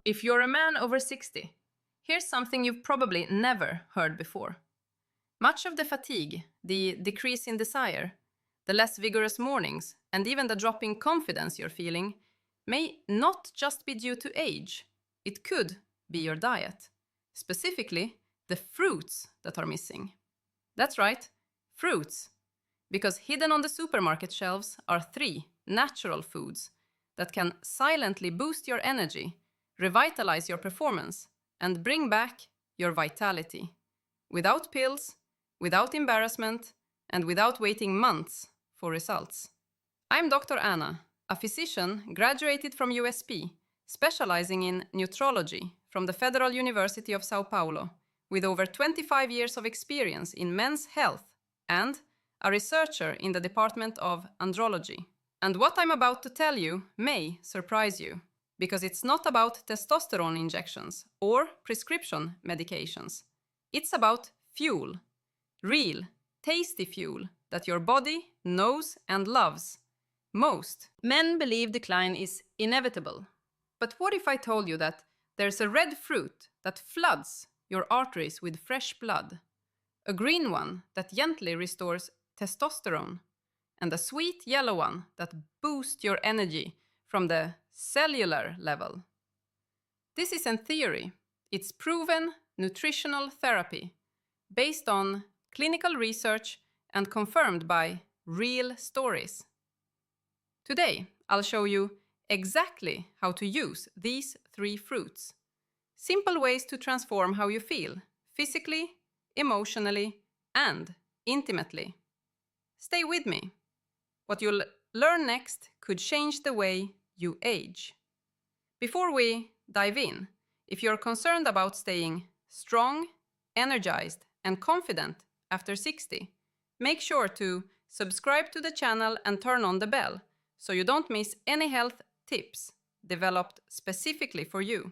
If you're a man over 60, here's something you've probably never heard before. Much of the fatigue, the decrease in desire, the less vigorous mornings, and even the drop in confidence you're feeling may not just be due to age. It could be your diet. Specifically, the fruits that are missing. That's right, fruits. Because hidden on the supermarket shelves are 3 natural foods that can silently boost your energy, revitalize your performance, and bring back your vitality. Without pills, without embarrassment, and without waiting months for results. I'm Dr. Anna, a physician graduated from USP, specializing in nutrology from the Federal University of Sao Paulo, with over 25 years of experience in men's health and a researcher in the Department of Andrology. And what I'm about to tell you may surprise you, because it's not about testosterone injections or prescription medications. It's about fuel. Real, tasty fuel that your body knows and loves most. Men believe decline is inevitable. But what if I told you that there's a red fruit that floods your arteries with fresh blood, a green one that gently restores testosterone, and a sweet yellow one that boosts your energy from the cellular level? This isn't theory. It's proven nutritional therapy based on clinical research and confirmed by real stories. Today, I'll show you exactly how to use these 3 fruits. Simple ways to transform how you feel, physically, emotionally, and intimately. Stay with me. What you'll learn next could change the way you age. Before we dive in, if you're concerned about staying strong, energized, and confident after 60, make sure to subscribe to the channel and turn on the bell so you don't miss any health tips developed specifically for you.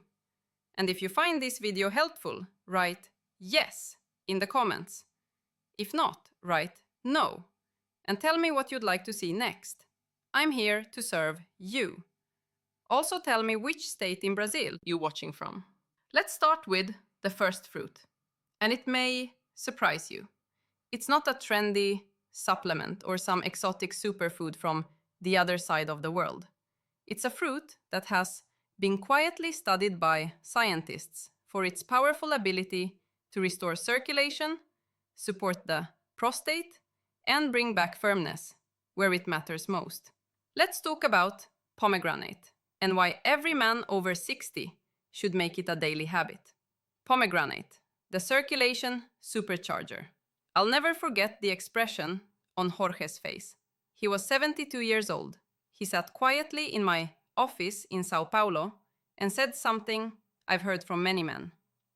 And if you find this video helpful, write yes in the comments. If not, write no and tell me what you'd like to see next. I'm here to serve you. Also tell me which state in Brazil you're watching from. Let's start with the first fruit. And it may surprise you. It's not a trendy supplement or some exotic superfood from the other side of the world. It's a fruit that has been quietly studied by scientists for its powerful ability to restore circulation, support the prostate, and bring back firmness where it matters most. Let's talk about pomegranate and why every man over 60 should make it a daily habit. Pomegranate, the circulation supercharger. I'll never forget the expression on Jorge's face. He was 72 years old. He sat quietly in my office in Sao Paulo and said something I've heard from many men.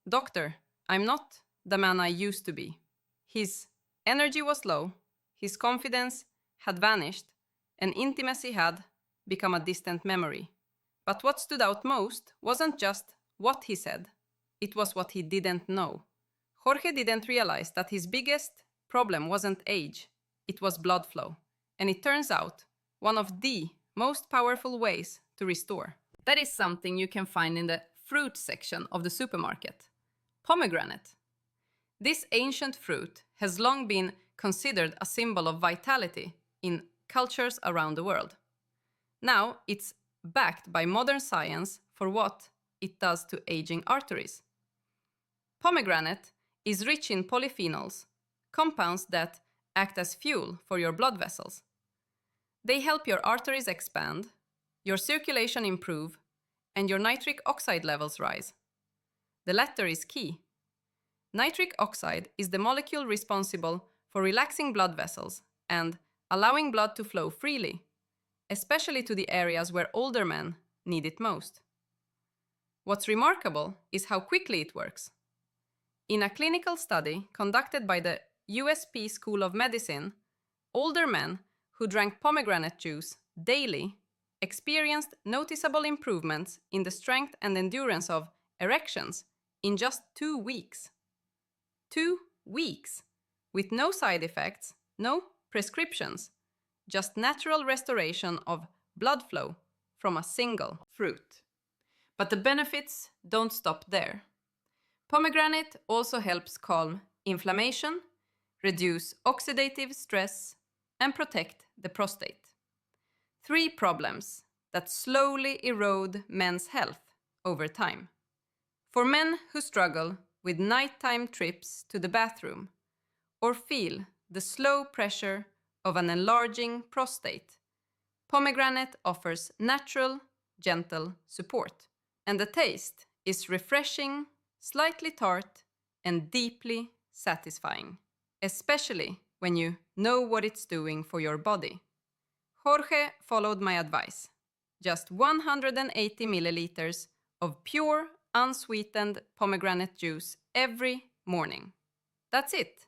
"Doctor, I'm not the man I used to be." His energy was low, his confidence had vanished, and intimacy had become a distant memory. But what stood out most wasn't just what he said, it was what he didn't know. Jorge didn't realize that his biggest problem wasn't age, it was blood flow. And it turns out, one of the most powerful ways to restore. That is something you can find in the fruit section of the supermarket. Pomegranate. This ancient fruit has long been considered a symbol of vitality in cultures around the world. Now it's backed by modern science for what it does to aging arteries. Pomegranate is rich in polyphenols, compounds that act as fuel for your blood vessels. They help your arteries expand, your circulation improve, and your nitric oxide levels rise. The latter is key. Nitric oxide is the molecule responsible for relaxing blood vessels and allowing blood to flow freely, especially to the areas where older men need it most. What's remarkable is how quickly it works. In a clinical study conducted by the USP School of Medicine, older men who drank pomegranate juice daily experienced noticeable improvements in the strength and endurance of erections in just 2 weeks. 2 weeks, with no side effects, no prescriptions, just natural restoration of blood flow from a single fruit. But the benefits don't stop there. Pomegranate also helps calm inflammation, reduce oxidative stress, and protect the prostate. 3 problems that slowly erode men's health over time. For men who struggle with nighttime trips to the bathroom or feel the slow pressure of an enlarging prostate, pomegranate offers natural, gentle support. And the taste is refreshing, slightly tart, and deeply satisfying, especially when you know what it's doing for your body. Jorge followed my advice. Just 180 milliliters of pure, unsweetened pomegranate juice every morning. That's it.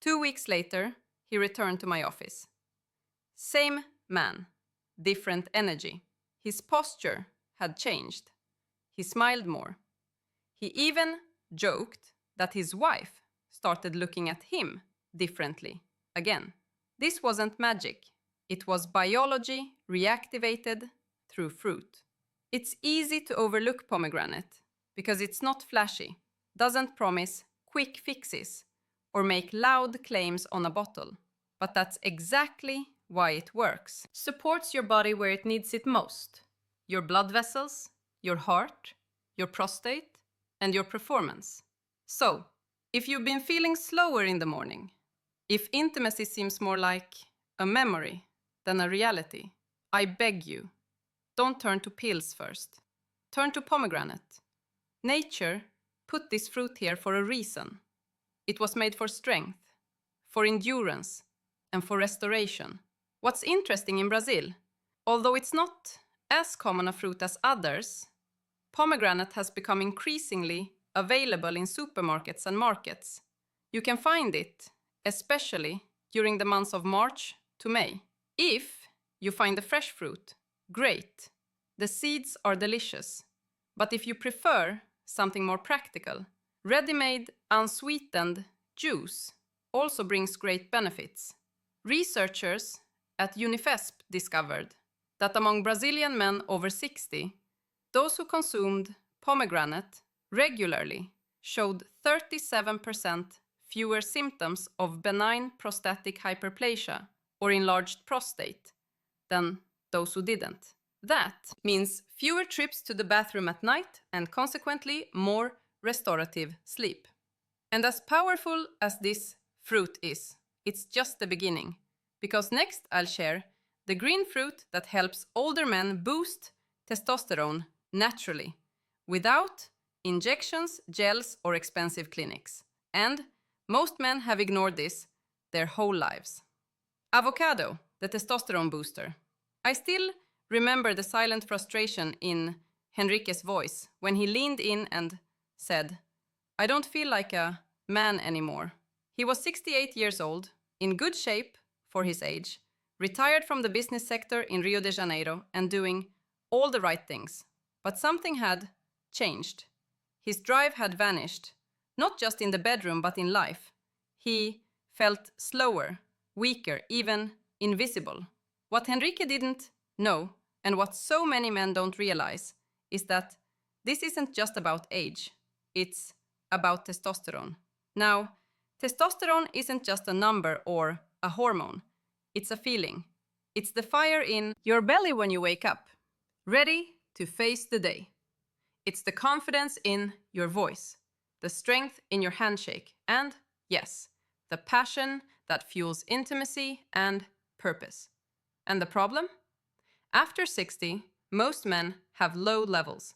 2 weeks later, he returned to my office. Same man, different energy. His posture had changed. He smiled more. He even joked that his wife started looking at him differently again. This wasn't magic. It was biology reactivated through fruit. It's easy to overlook pomegranate because it's not flashy, doesn't promise quick fixes, or make loud claims on a bottle. But that's exactly why it works. Supports your body where it needs it most. Your blood vessels, your heart, your prostate, and your performance. So, if you've been feeling slower in the morning, if intimacy seems more like a memory than a reality, I beg you, don't turn to pills first. Turn to pomegranate. Nature put this fruit here for a reason. It was made for strength, for endurance, and for restoration. What's interesting in Brazil, although it's not as common a fruit as others, pomegranate has become increasingly available in supermarkets and markets. You can find it, especially during the months of March to May. If you find the fresh fruit, great. The seeds are delicious. But if you prefer something more practical, ready-made, unsweetened juice also brings great benefits. Researchers at UNIFESP discovered that among Brazilian men over 60, those who consumed pomegranate regularly showed 37% fewer symptoms of benign prostatic hyperplasia or enlarged prostate than those who didn't. That means fewer trips to the bathroom at night and consequently more restorative sleep. And as powerful as this fruit is, it's just the beginning. Because next I'll share the green fruit that helps older men boost testosterone naturally, without injections, gels, or expensive clinics. And most men have ignored this their whole lives. Avocado, the testosterone booster. I still remember the silent frustration in Henrique's voice when he leaned in and said, "I don't feel like a man anymore." He was 68 years old, in good shape for his age, retired from the business sector in Rio de Janeiro and doing all the right things. But something had changed. His drive had vanished, not just in the bedroom but in life. He felt slower, weaker, even invisible. What Henrique didn't know, and what so many men don't realize, is that this isn't just about age. It's about testosterone. Now, testosterone isn't just a number or a hormone. It's a feeling. It's the fire in your belly when you wake up, ready to face the day. It's the confidence in your voice, the strength in your handshake, and, yes, the passion that fuels intimacy and purpose. And the problem? After 60, most men have low levels.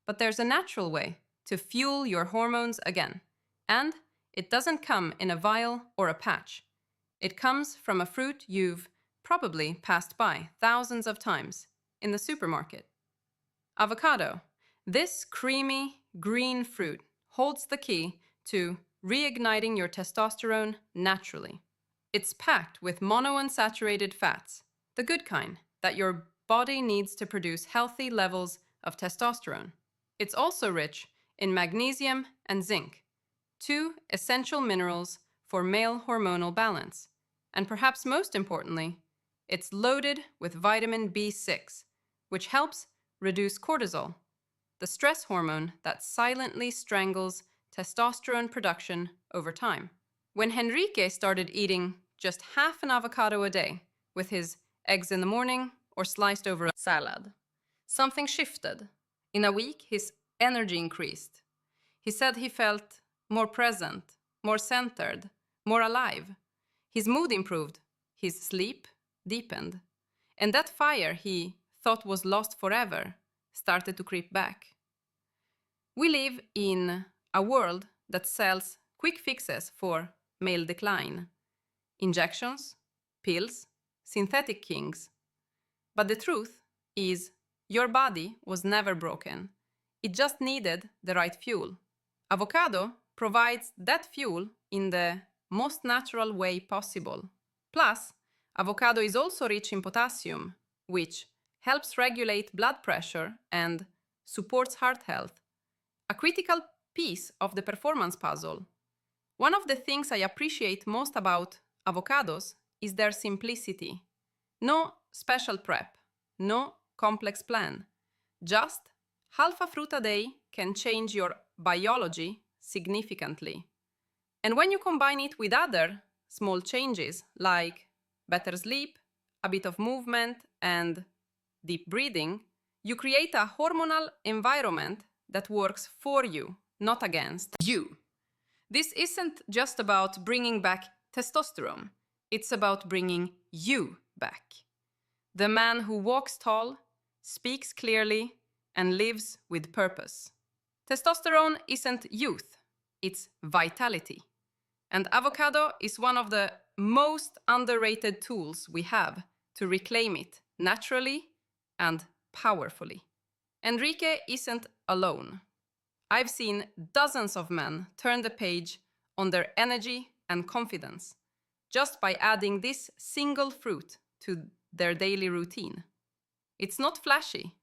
But there's a natural way to fuel your hormones again. And it doesn't come in a vial or a patch. It comes from a fruit you've probably passed by thousands of times in the supermarket. Avocado. This creamy green fruit holds the key to reigniting your testosterone naturally. It's packed with monounsaturated fats, the good kind that your body needs to produce healthy levels of testosterone. It's also rich in magnesium and zinc, 2 essential minerals for male hormonal balance. And perhaps most importantly, it's loaded with vitamin B6, which helps reduce cortisol, the stress hormone that silently strangles testosterone production over time. When Henrique started eating just half an avocado a day, with his eggs in the morning or sliced over a salad, something shifted. In a week, his energy increased. He said he felt more present, more centered, more alive. His mood improved, his sleep deepened, and that fire he thought was lost forever started to creep back. We live in a world that sells quick fixes for male decline, injections, pills, synthetic kinks. But the truth is, your body was never broken. It just needed the right fuel. Avocado provides that fuel in the most natural way possible. Plus, avocado is also rich in potassium, which helps regulate blood pressure and supports heart health, a critical piece of the performance puzzle. One of the things I appreciate most about avocados is their simplicity. No special prep, no complex plan. Just half a fruit a day can change your biology significantly. And when you combine it with other small changes like better sleep, a bit of movement, and deep breathing, you create a hormonal environment that works for you, not against you. This isn't just about bringing back testosterone. It's about bringing you back. The man who walks tall, speaks clearly, and lives with purpose. Testosterone isn't youth, it's vitality. And avocado is one of the most underrated tools we have to reclaim it naturally and powerfully. Enrique isn't alone. I've seen dozens of men turn the page on their energy and confidence just by adding this single fruit to their daily routine. It's not flashy,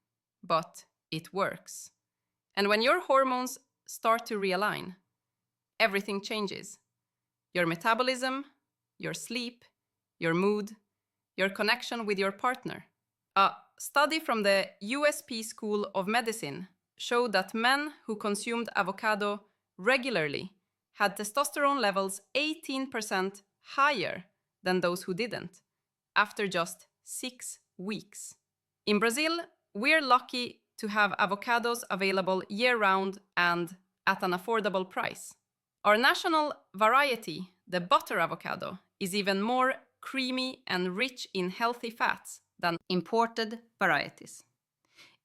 but it works. And when your hormones start to realign, everything changes. Your metabolism, your sleep, your mood, your connection with your partner. A study from the USP School of Medicine showed that men who consumed avocado regularly had testosterone levels 18% higher than those who didn't, after just 6 weeks. In Brazil, we're lucky to have avocados available year-round and at an affordable price. Our national variety, the butter avocado, is even more creamy and rich in healthy fats than imported varieties.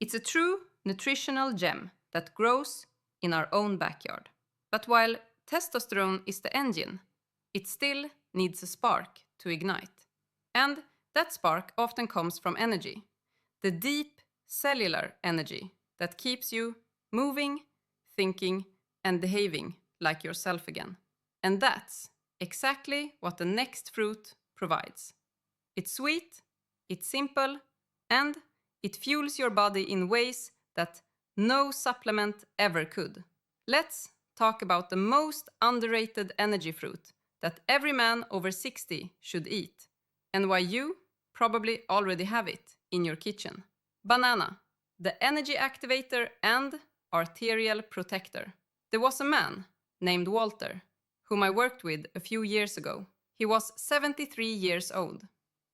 It's a true nutritional gem that grows in our own backyard. But while testosterone is the engine, it still needs a spark to ignite. And that spark often comes from energy, the deep cellular energy that keeps you moving, thinking, and behaving like yourself again. And that's exactly what the next fruit provides. It's sweet, it's simple, and it fuels your body in ways that no supplement ever could. Let's talk about the most underrated energy fruit that every man over 60 should eat, and why you probably already have it in your kitchen. Banana, the energy activator and arterial protector. There was a man named Walter, whom I worked with a few years ago. He was 73 years old,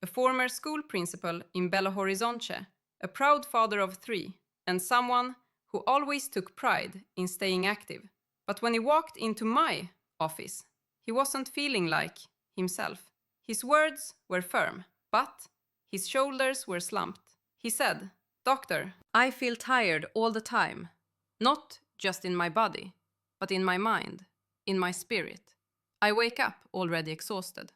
a former school principal in Belo Horizonte, a proud father of 3, and someone who always took pride in staying active. But when he walked into my office, he wasn't feeling like himself. His words were firm, but his shoulders were slumped. He said, "Doctor, I feel tired all the time, not just in my body, but in my mind, in my spirit. I wake up already exhausted."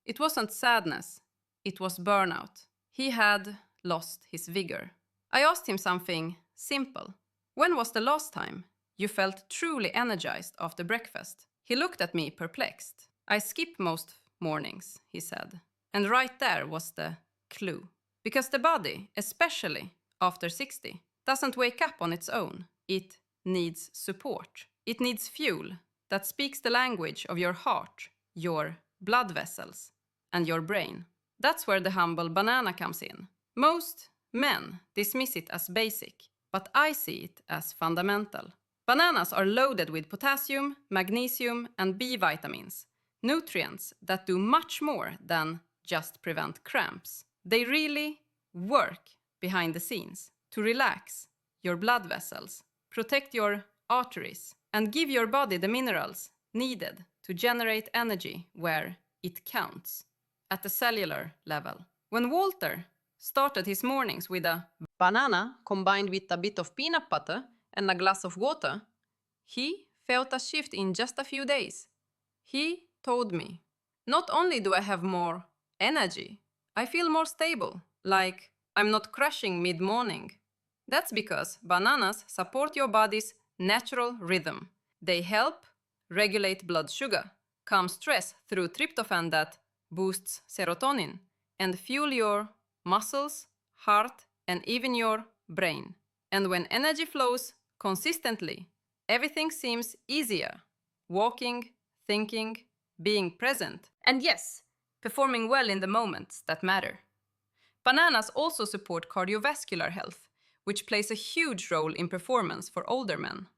It wasn't sadness, it was burnout. He had lost his vigor. I asked him something simple. When was the last time you felt truly energized after breakfast? He looked at me perplexed. I skip most mornings, he said. And right there was the clue. Because the body, especially after 60, doesn't wake up on its own. It needs support. It needs fuel that speaks the language of your heart, your blood vessels, and your brain. That's where the humble banana comes in. Most men dismiss it as basic, but I see it as fundamental. Bananas are loaded with potassium, magnesium, and B vitamins, nutrients that do much more than just prevent cramps. They really work behind the scenes to relax your blood vessels, protect your arteries, and give your body the minerals needed to generate energy where it counts, at the cellular level. When Walter started his mornings with a banana combined with a bit of peanut butter and a glass of water, he felt a shift in just a few days. He told me, "Not only do I have more energy, I feel more stable, like I'm not crashing mid-morning." That's because bananas support your body's natural rhythm. They help regulate blood sugar, calm stress through tryptophan that boosts serotonin, and fuel your muscles, heart, and even your brain. And when energy flows consistently, everything seems easier. Walking, thinking, being present, and yes, performing well in the moments that matter. Bananas also support cardiovascular health, which plays a huge role in performance for older men.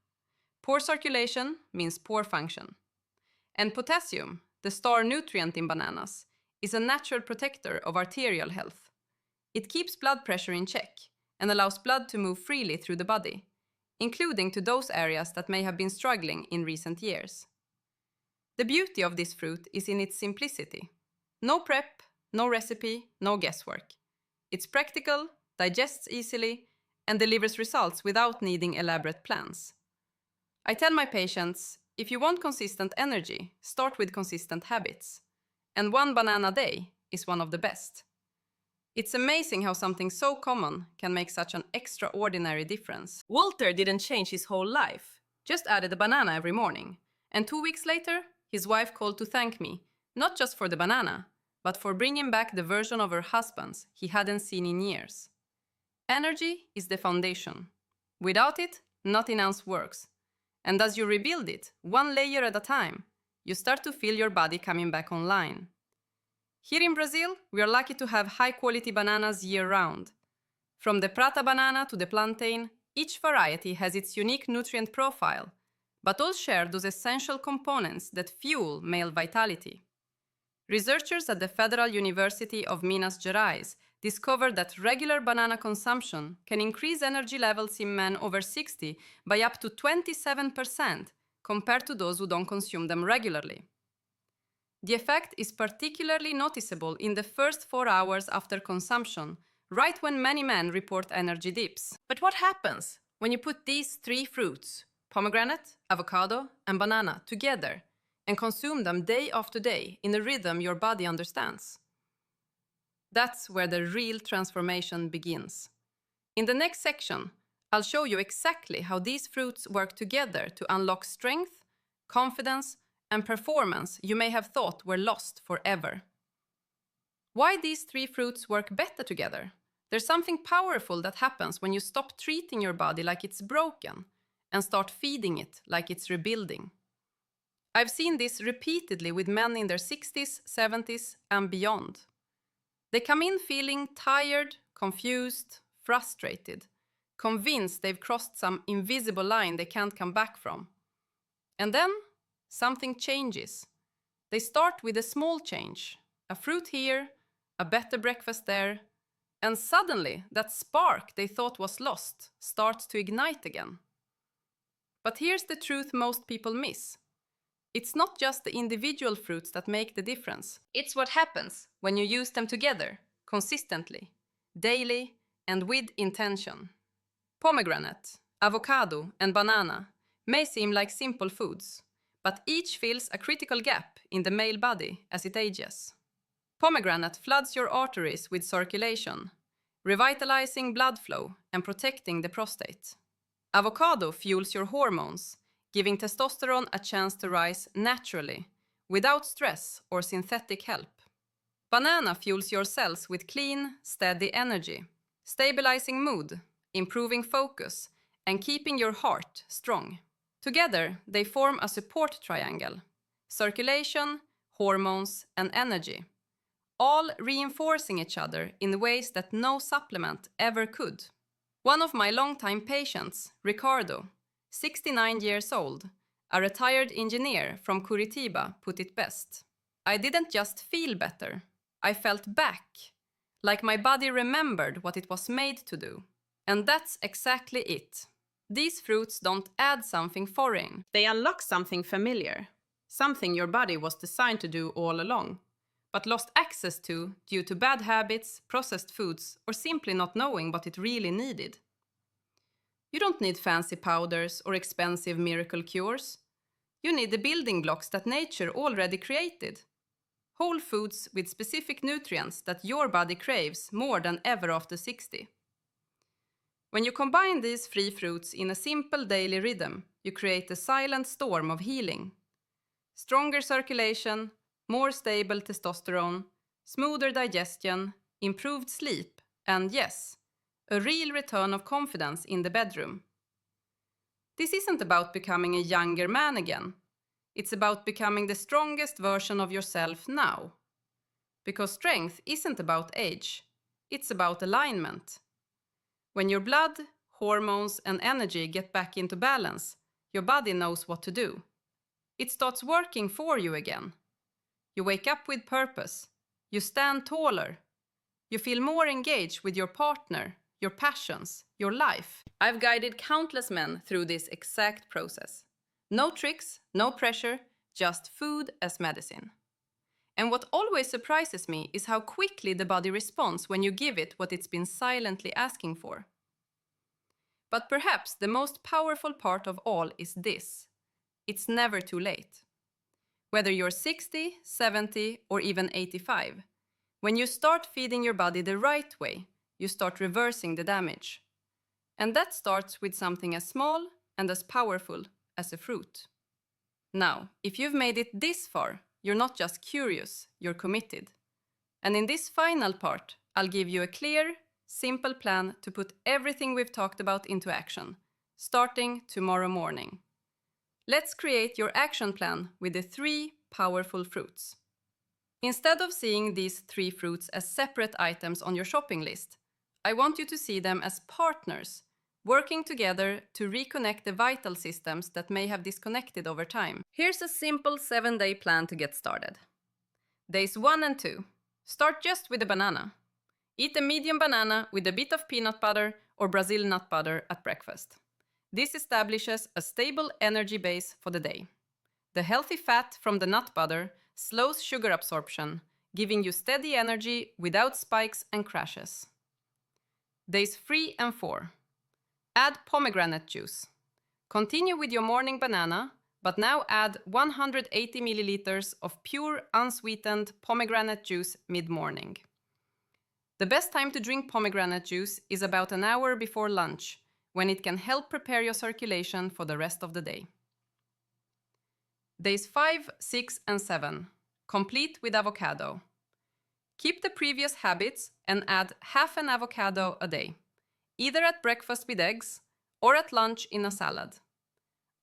Poor circulation means poor function. And potassium, the star nutrient in bananas, is a natural protector of arterial health. It keeps blood pressure in check and allows blood to move freely through the body, including to those areas that may have been struggling in recent years. The beauty of this fruit is in its simplicity. No prep, no recipe, no guesswork. It's practical, digests easily, and delivers results without needing elaborate plans. I tell my patients, if you want consistent energy, start with consistent habits. And one banana a day is one of the best. It's amazing how something so common can make such an extraordinary difference. Walter didn't change his whole life, just added a banana every morning. And 2 weeks later, his wife called to thank me, not just for the banana, but for bringing back the version of her husband he hadn't seen in years. Energy is the foundation. Without it, nothing else works. And as you rebuild it, one layer at a time, you start to feel your body coming back online. Here in Brazil, we are lucky to have high-quality bananas year-round. From the prata banana to the plantain, each variety has its unique nutrient profile, but all share those essential components that fuel male vitality. Researchers at the Federal University of Minas Gerais discovered that regular banana consumption can increase energy levels in men over 60 by up to 27% compared to those who don't consume them regularly. The effect is particularly noticeable in the first 4 hours after consumption, right when many men report energy dips. But what happens when you put these 3 fruits, pomegranate, avocado, and banana, together and consume them day after day in a rhythm your body understands? That's where the real transformation begins. In the next section, I'll show you exactly how these fruits work together to unlock strength, confidence, and performance you may have thought were lost forever. Why these 3 fruits work better together? There's something powerful that happens when you stop treating your body like it's broken and start feeding it like it's rebuilding. I've seen this repeatedly with men in their 60s, 70s, and beyond. They come in feeling tired, confused, frustrated, convinced they've crossed some invisible line they can't come back from. And then something changes. They start with a small change, a fruit here, a better breakfast there, and suddenly that spark they thought was lost starts to ignite again. But here's the truth most people miss. It's not just the individual fruits that make the difference. It's what happens when you use them together, consistently, daily, and with intention. Pomegranate, avocado, and banana may seem like simple foods, but each fills a critical gap in the male body as it ages. Pomegranate floods your arteries with circulation, revitalizing blood flow and protecting the prostate. Avocado fuels your hormones, giving testosterone a chance to rise naturally, without stress or synthetic help. Banana fuels your cells with clean, steady energy, stabilizing mood, improving focus, and keeping your heart strong. Together, they form a support triangle: circulation, hormones, and energy, all reinforcing each other in ways that no supplement ever could. One of my longtime patients, Ricardo, 69 years old, a retired engineer from Curitiba, put it best. I didn't just feel better, I felt back, like my body remembered what it was made to do. And that's exactly it. These fruits don't add something foreign. They unlock something familiar, something your body was designed to do all along, but lost access to due to bad habits, processed foods, or simply not knowing what it really needed. You don't need fancy powders or expensive miracle cures. You need the building blocks that nature already created. Whole foods with specific nutrients that your body craves more than ever after 60. When you combine these free fruits in a simple daily rhythm, you create a silent storm of healing. Stronger circulation, more stable testosterone, smoother digestion, improved sleep, and yes, a real return of confidence in the bedroom. This isn't about becoming a younger man again. It's about becoming the strongest version of yourself now. Because strength isn't about age, it's about alignment. When your blood, hormones, and energy get back into balance, your body knows what to do. It starts working for you again. You wake up with purpose. You stand taller. You feel more engaged with your partner, your passions, your life. I've guided countless men through this exact process. No tricks, no pressure, just food as medicine. And what always surprises me is how quickly the body responds when you give it what it's been silently asking for. But perhaps the most powerful part of all is this: it's never too late. Whether you're 60, 70, or even 85, when you start feeding your body the right way, you start reversing the damage. And that starts with something as small and as powerful as a fruit. Now, if you've made it this far, you're not just curious, you're committed. And in this final part, I'll give you a clear, simple plan to put everything we've talked about into action, starting tomorrow morning. Let's create your action plan with the 3 powerful fruits. Instead of seeing these 3 fruits as separate items on your shopping list, I want you to see them as partners, working together to reconnect the vital systems that may have disconnected over time. Here's a simple 7-day plan to get started. Days 1 and 2. Start just with a banana. Eat a medium banana with a bit of peanut butter or Brazil nut butter at breakfast. This establishes a stable energy base for the day. The healthy fat from the nut butter slows sugar absorption, giving you steady energy without spikes and crashes. Days 3 and 4. Add pomegranate juice. Continue with your morning banana, but now add 180 milliliters of pure, unsweetened pomegranate juice mid-morning. The best time to drink pomegranate juice is about an hour before lunch, when it can help prepare your circulation for the rest of the day. Days 5, 6, and 7. Complete with avocado. Keep the previous habits and add half an avocado a day, either at breakfast with eggs or at lunch in a salad.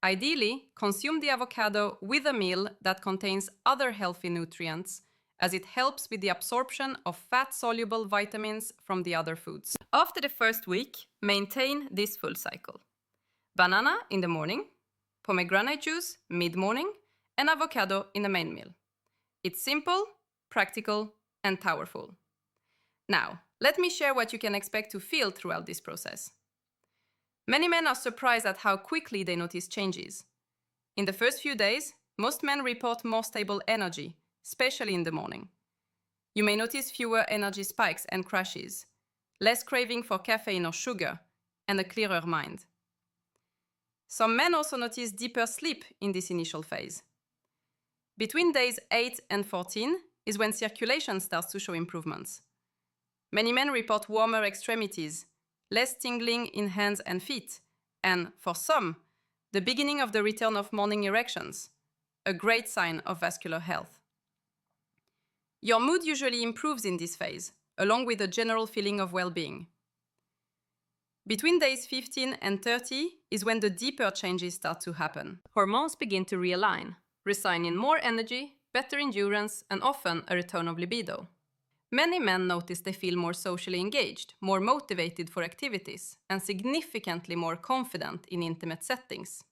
Ideally, consume the avocado with a meal that contains other healthy nutrients, as it helps with the absorption of fat-soluble vitamins from the other foods. After the first week, maintain this full cycle. Banana in the morning, pomegranate juice mid-morning, and avocado in the main meal. It's simple, practical, and powerful. Now, let me share what you can expect to feel throughout this process. Many men are surprised at how quickly they notice changes. In the first few days, most men report more stable energy, especially in the morning. You may notice fewer energy spikes and crashes, less craving for caffeine or sugar, and a clearer mind. Some men also notice deeper sleep in this initial phase. Between days 8 and 14 is when circulation starts to show improvements. Many men report warmer extremities, less tingling in hands and feet, and, for some, the beginning of the return of morning erections, a great sign of vascular health. Your mood usually improves in this phase, along with a general feeling of well-being. Between days 15 and 30 is when the deeper changes start to happen. Hormones begin to realign, resulting in more energy, better endurance, and often a return of libido. Many men notice they feel more socially engaged, more motivated for activities, and significantly more confident in intimate settings.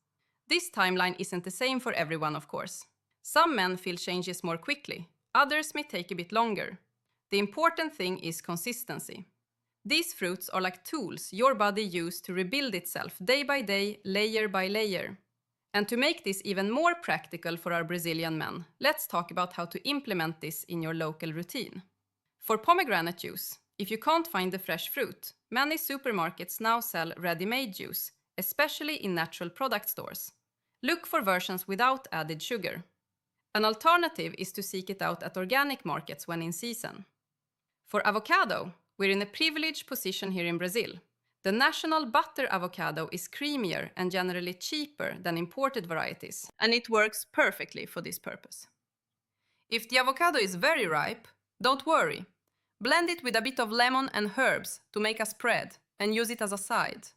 This timeline isn't the same for everyone, of course. Some men feel changes more quickly, others may take a bit longer. The important thing is consistency. These fruits are like tools your body uses to rebuild itself day by day, layer by layer. And to make this even more practical for our Brazilian men, let's talk about how to implement this in your local routine. For pomegranate juice, if you can't find the fresh fruit, many supermarkets now sell ready-made juice, especially in natural product stores. Look for versions without added sugar. An alternative is to seek it out at organic markets when in season. For avocado, we're in a privileged position here in Brazil. The national butter avocado is creamier and generally cheaper than imported varieties, and it works perfectly for this purpose. If the avocado is very ripe, don't worry. Blend it with a bit of lemon and herbs to make a spread and use it as a side.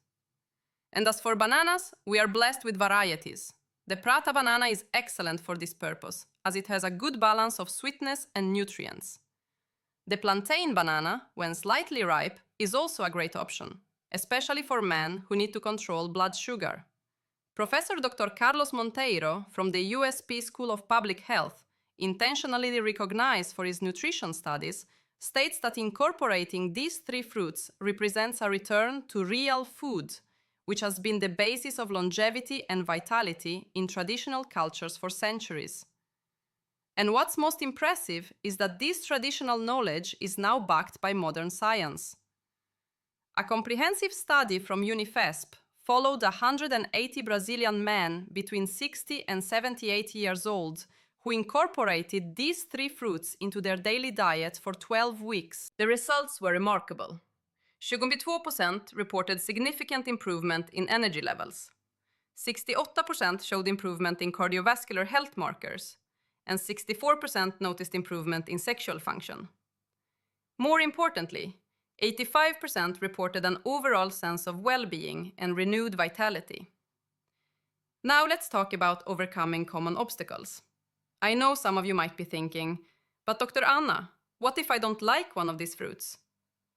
And as for bananas, we are blessed with varieties. The Prata banana is excellent for this purpose, as it has a good balance of sweetness and nutrients. The plantain banana, when slightly ripe, is also a great option, especially for men who need to control blood sugar. Professor Dr. Carlos Monteiro from the USP School of Public Health, intentionally recognized for his nutrition studies, states that incorporating these three fruits represents a return to real food, which has been the basis of longevity and vitality in traditional cultures for centuries. And what's most impressive is that this traditional knowledge is now backed by modern science. A comprehensive study from UniFesp followed 180 Brazilian men between 60 and 78 years old who incorporated these three fruits into their daily diet for 12 weeks. The results were remarkable. 22% reported significant improvement in energy levels. 68% showed improvement in cardiovascular health markers, and 64% noticed improvement in sexual function. More importantly, 85% reported an overall sense of well-being and renewed vitality. Now let's talk about overcoming common obstacles. I know some of you might be thinking, but Dr. Anna, what if I don't like one of these fruits?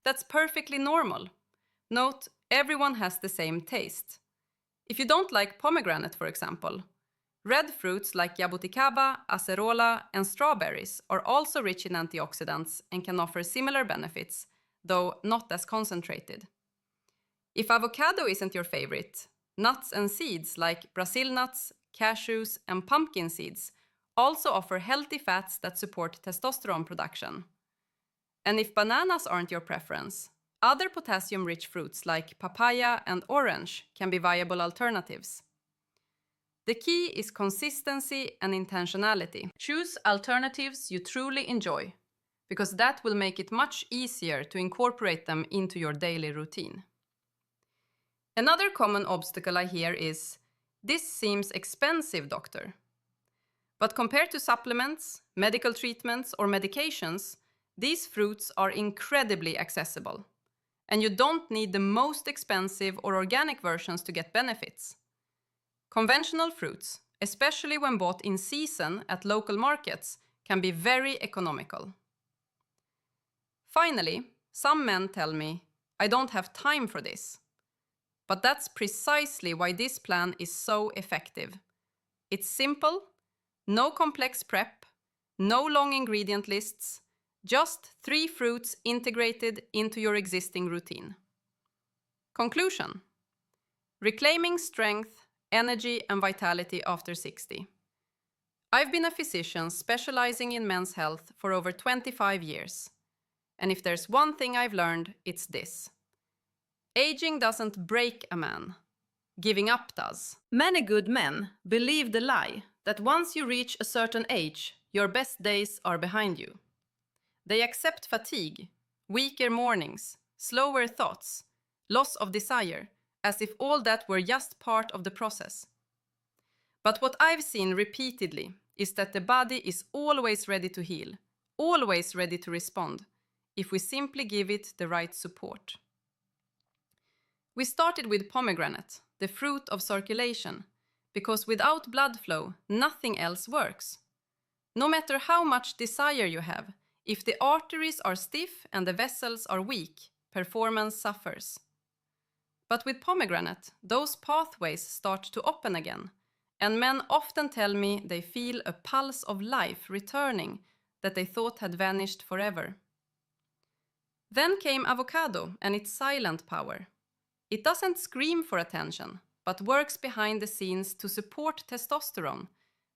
That's perfectly normal. Note, everyone has the same taste. If you don't like pomegranate, for example, red fruits like jabuticaba, acerola, and strawberries are also rich in antioxidants and can offer similar benefits, though not as concentrated. If avocado isn't your favorite, nuts and seeds like Brazil nuts, cashews, and pumpkin seeds also offer healthy fats that support testosterone production. And if bananas aren't your preference, other potassium-rich fruits like papaya and orange can be viable alternatives. The key is consistency and intentionality. Choose alternatives you truly enjoy, because that will make it much easier to incorporate them into your daily routine. Another common obstacle I hear is, "This seems expensive, doctor." But compared to supplements, medical treatments, or medications, these fruits are incredibly accessible. And you don't need the most expensive or organic versions to get benefits. Conventional fruits, especially when bought in season at local markets, can be very economical. Finally, some men tell me, "I don't have time for this." But that's precisely why this plan is so effective. It's simple, no complex prep, no long ingredient lists, just 3 fruits integrated into your existing routine. Conclusion: reclaiming strength, energy, and vitality after 60. I've been a physician specializing in men's health for over 25 years. And if there's one thing I've learned, it's this: aging doesn't break a man. Giving up does. Many good men believe the lie that once you reach a certain age, your best days are behind you. They accept fatigue, weaker mornings, slower thoughts, loss of desire, as if all that were just part of the process. But what I've seen repeatedly is that the body is always ready to heal, always ready to respond, if we simply give it the right support. We started with pomegranate, the fruit of circulation, because without blood flow, nothing else works. No matter how much desire you have, If the arteries are stiff and the vessels are weak, performance suffers. But with pomegranate, those pathways start to open again, and men often tell me they feel a pulse of life returning that they thought had vanished forever. Then came avocado and its silent power. It doesn't scream for attention, but works behind the scenes to support testosterone,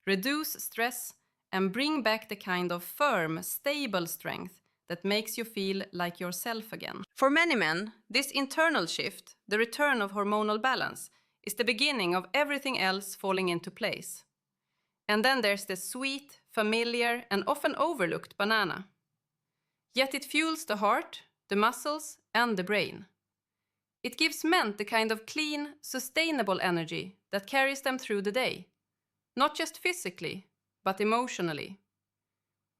reduce stress, and bring back the kind of firm, stable strength that makes you feel like yourself again. For many men, this internal shift, the return of hormonal balance, is the beginning of everything else falling into place. And then there's the sweet, familiar, and often overlooked banana. Yet it fuels the heart, the muscles, and the brain. It gives men the kind of clean, sustainable energy that carries them through the day. Not just physically, but emotionally.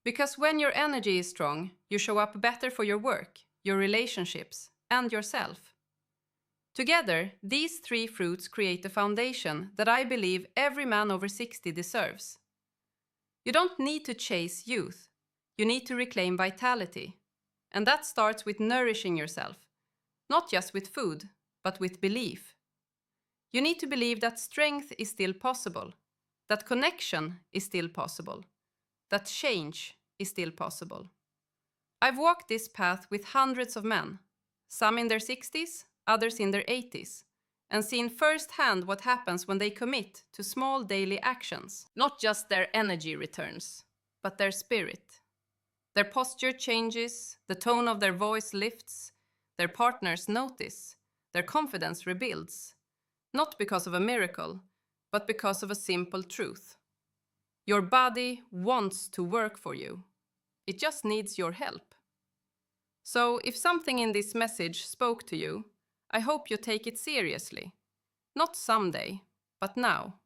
Because when your energy is strong, you show up better for your work, your relationships, and yourself. Together, these three fruits create the foundation that I believe every man over 60 deserves. You don't need to chase youth. You need to reclaim vitality. And that starts with nourishing yourself. Not just with food, but with belief. You need to believe that strength is still possible, that connection is still possible, that change is still possible. I've walked this path with hundreds of men, some in their 60s, others in their 80s, and seen firsthand what happens when they commit to small daily actions. Not just their energy returns, but their spirit. Their posture changes, the tone of their voice lifts, their partners notice, their confidence rebuilds, not because of a miracle, but because of a simple truth. Your body wants to work for you. It just needs your help. So if something in this message spoke to you, I hope you take it seriously. Not someday, but now.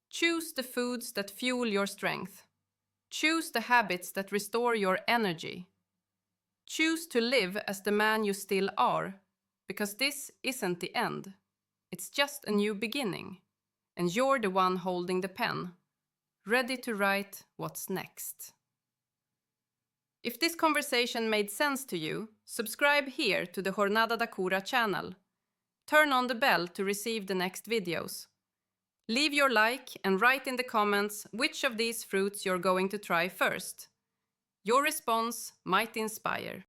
Choose the foods that fuel your strength. Choose the habits that restore your energy. Choose to live as the man you still are, because this isn't the end. It's just a new beginning, and you're the one holding the pen, ready to write what's next. If this conversation made sense to you, subscribe here to the Jornada da Cura channel. Turn on the bell to receive the next videos. Leave your like and write in the comments which of these fruits you're going to try first. Your response might inspire.